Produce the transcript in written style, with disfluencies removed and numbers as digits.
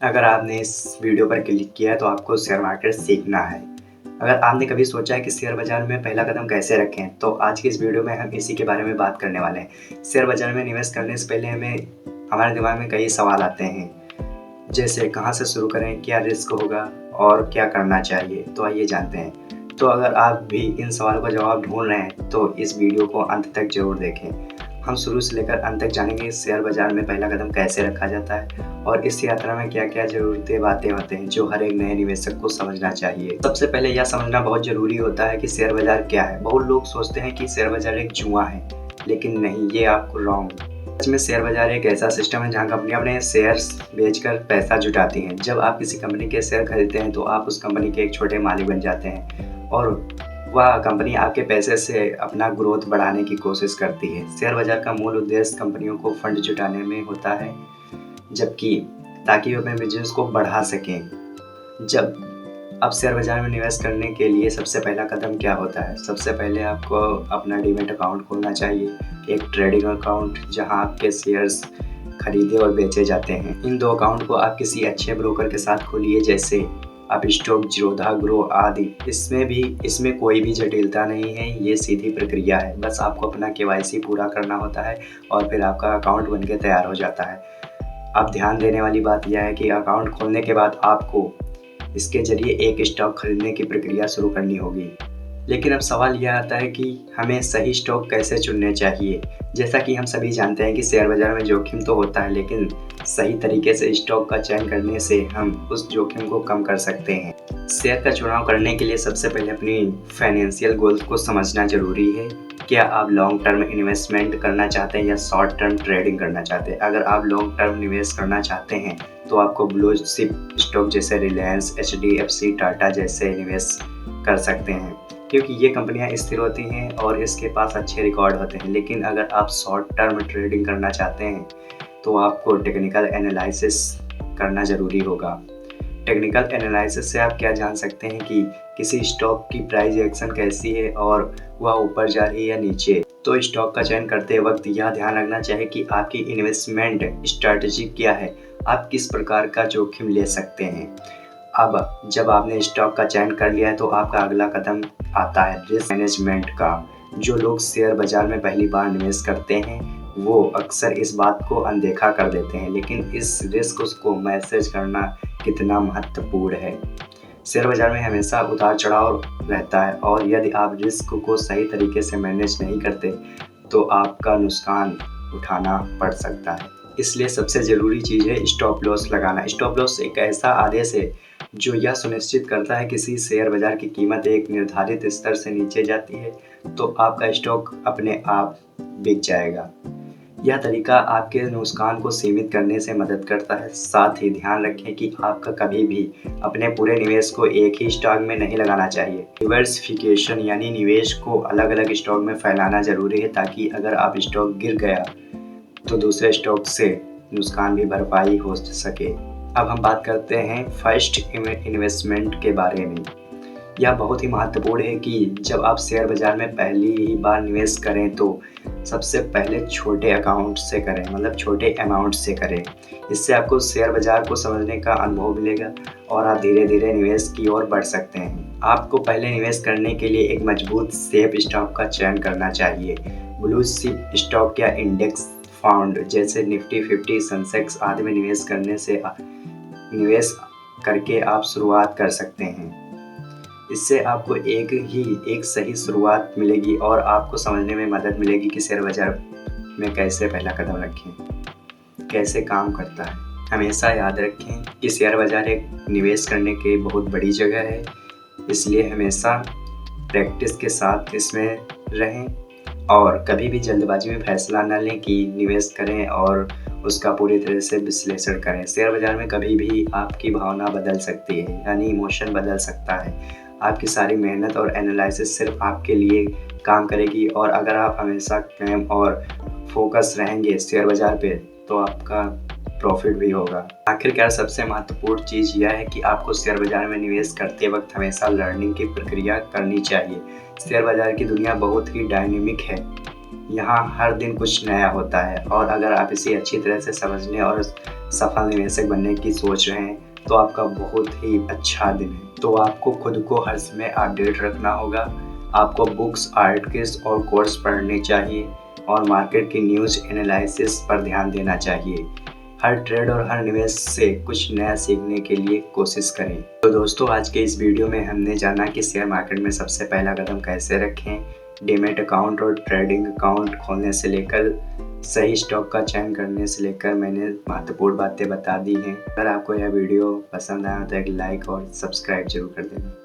अगर आपने इस वीडियो पर क्लिक किया है तो आपको शेयर मार्केट सीखना है। अगर आपने कभी सोचा है कि शेयर बाज़ार में पहला कदम कैसे रखें, तो आज की इस वीडियो में हम इसी के बारे में बात करने वाले हैं। शेयर बाज़ार में निवेश करने से पहले हमारे दिमाग में कई सवाल आते हैं, जैसे कहाँ से शुरू करें, क्या रिस्क होगा और क्या करना चाहिए? तो आइए जानते हैं। तो अगर आप भी इन सवालों का जवाब ढूँढ रहे हैं, तो इस वीडियो को अंत तक ज़रूर देखें। हम शुरू से लेकर अंत तक जानेंगे शेयर बाज़ार में पहला कदम कैसे रखा जाता है और इस यात्रा में क्या-क्या ज़रूरतें बातें होते हैं जो हर एक नए निवेशक को समझना चाहिए। सबसे पहले यह समझना बहुत ज़रूरी होता है कि शेयर बाज़ार क्या है। बहुत लोग सोचते हैं कि शेयर बाज़ार एक जुआ है, लेकिन नहीं, ये आपको रॉन्ग। सच में शेयर बाज़ार एक ऐसा सिस्टम है जहाँ कंपनियाँ अपने शेयर्स बेचकर पैसा जुटाती हैं। जब आप किसी कंपनी के शेयर खरीदते हैं तो आप उस कंपनी के एक छोटे मालिक बन जाते हैं और वह कंपनी आपके पैसे से अपना ग्रोथ बढ़ाने की कोशिश करती है। शेयर बाज़ार का मूल उद्देश्य कंपनियों को फंड जुटाने में होता है, जबकि ताकि वो अपने बिज़नेस को बढ़ा सकें। जब आप शेयर बाज़ार में निवेश करने के लिए सबसे पहला कदम क्या होता है? सबसे पहले आपको अपना डीमैट अकाउंट खोलना चाहिए, एक ट्रेडिंग अकाउंट जहां आपके शेयर्स खरीदे और बेचे जाते हैं। इन 2 अकाउंट को आप किसी अच्छे ब्रोकर के साथ खोलिए, जैसे आप स्टॉक, जीरोधा, ग्रो आदि। इसमें कोई भी जटिलता नहीं है, ये सीधी प्रक्रिया है। बस आपको अपना केवाईसी पूरा करना होता है और फिर आपका अकाउंट बनके तैयार हो जाता है। अब ध्यान देने वाली बात यह है कि अकाउंट खोलने के बाद आपको इसके ज़रिए एक स्टॉक खरीदने की प्रक्रिया शुरू करनी होगी। लेकिन अब सवाल यह आता है कि हमें सही स्टॉक कैसे चुनने चाहिए? जैसा कि हम सभी जानते हैं कि शेयर बाज़ार में जोखिम तो होता है, लेकिन सही तरीके से स्टॉक का चयन करने से हम उस जोखिम को कम कर सकते हैं। शेयर का चुनाव करने के लिए सबसे पहले अपनी फाइनेंशियल गोल्स को समझना ज़रूरी है। क्या आप लॉन्ग टर्म इन्वेस्टमेंट करना चाहते हैं या शॉर्ट टर्म ट्रेडिंग करना चाहते हैं? अगर आप लॉन्ग टर्म निवेश करना चाहते हैं तो आपको ब्लू चिप स्टॉक जैसे रिलायंस, एचडीएफसी, टाटा जैसे निवेश कर सकते हैं, क्योंकि ये कंपनियां स्थिर होती हैं और इसके पास अच्छे रिकॉर्ड होते हैं। लेकिन अगर आप शॉर्ट टर्म ट्रेडिंग करना चाहते हैं तो आपको टेक्निकल एनालिसिस करना ज़रूरी होगा। टेक्निकल एनालिसिस से आप क्या जान सकते हैं कि किसी स्टॉक की प्राइस एक्शन कैसी है और वह ऊपर जा रही है या नीचे। तो स्टॉक का चयन करते वक्त यह ध्यान रखना चाहिए कि आपकी इन्वेस्टमेंट स्ट्रैटेजी क्या है, आप किस प्रकार का जोखिम ले सकते हैं। अब जब आपने स्टॉक का चयन कर लिया है तो आपका अगला कदम आता है रिस्क मैनेजमेंट का। जो लोग शेयर बाज़ार में पहली बार निवेश करते हैं वो अक्सर इस बात को अनदेखा कर देते हैं, लेकिन इस रिस्क को मैनेज करना कितना महत्वपूर्ण है। शेयर बाज़ार में हमेशा उतार चढ़ाव रहता है और यदि आप रिस्क को सही तरीके से मैनेज नहीं करते तो आपका नुकसान उठाना पड़ सकता है। इसलिए सबसे ज़रूरी चीज़ है स्टॉप लॉस लगाना। स्टॉप लॉस एक ऐसा आदेश है जो यह सुनिश्चित करता है कि किसी शेयर बाज़ार की कीमत एक निर्धारित स्तर से नीचे जाती है तो आपका स्टॉक अपने आप बिक जाएगा। यह तरीका आपके नुकसान को सीमित करने से मदद करता है। साथ ही ध्यान रखें कि आपका कभी भी अपने पूरे निवेश को एक ही स्टॉक में नहीं लगाना चाहिए। डिवर्सिफिकेशन यानी निवेश को अलग अलग स्टॉक में फैलाना ज़रूरी है, ताकि अगर आप स्टॉक गिर गया तो दूसरे स्टॉक से नुकसान भी भरपाई हो सके। अब हम बात करते हैं फर्स्ट इन्वेस्टमेंट के बारे में। यह बहुत ही महत्वपूर्ण है कि जब आप शेयर बाज़ार में पहली ही बार निवेश करें तो सबसे पहले छोटे अकाउंट से करें, मतलब छोटे अमाउंट से करें। इससे आपको शेयर बाज़ार को समझने का अनुभव मिलेगा और आप धीरे धीरे निवेश की ओर बढ़ सकते हैं। आपको पहले निवेश करने के लिए एक मजबूत सेफ स्टॉक का चयन करना चाहिए। ब्लू चिप स्टॉक या इंडेक्स फंड जैसे निफ्टी 50, सेंसेक्स आदि में निवेश करके आप शुरुआत कर सकते हैं। इससे आपको एक सही शुरुआत मिलेगी और आपको समझने में मदद मिलेगी कि शेयर बाज़ार में कैसे पहला कदम रखें, कैसे काम करता है। हमेशा याद रखें कि शेयर बाज़ार एक निवेश करने की बहुत बड़ी जगह है, इसलिए हमेशा प्रैक्टिस के साथ इसमें रहें और कभी भी जल्दबाजी में फैसला न लें कि निवेश करें और उसका पूरी तरह से विश्लेषण करें। शेयर बाज़ार में कभी भी आपकी भावना बदल सकती है, यानी इमोशन बदल सकता है। आपकी सारी मेहनत और एनालिसिस सिर्फ आपके लिए काम करेगी और अगर आप हमेशा कायम और फोकस रहेंगे शेयर बाज़ार पे तो आपका प्रॉफिट भी होगा। आखिरकार सबसे महत्वपूर्ण चीज़ यह है कि आपको शेयर बाज़ार में निवेश करते वक्त हमेशा लर्निंग की प्रक्रिया करनी चाहिए। शेयर बाज़ार की दुनिया बहुत ही डायनेमिक है, यहाँ हर दिन कुछ नया होता है और अगर आप इसे अच्छी तरह से समझने और सफल निवेशक बनने की सोच रहे हैं तो आपका बहुत ही अच्छा दिन है। तो आपको खुद को हर समय अपडेट रखना होगा। आपको बुक्स, आर्टिकल्स और कोर्स पढ़ने चाहिए और मार्केट की न्यूज़ एनालिसिस पर ध्यान देना चाहिए। हर ट्रेड और हर निवेश से कुछ नया सीखने के लिए कोशिश करें। तो दोस्तों, आज के इस वीडियो में हमने जाना कि शेयर मार्केट में सबसे पहला कदम कैसे रखें। डीमैट अकाउंट और ट्रेडिंग अकाउंट खोलने से लेकर सही स्टॉक का चयन करने से लेकर मैंने महत्वपूर्ण बातें बता दी हैं। अगर आपको यह वीडियो पसंद आया तो एक लाइक और सब्सक्राइब जरूर कर देना।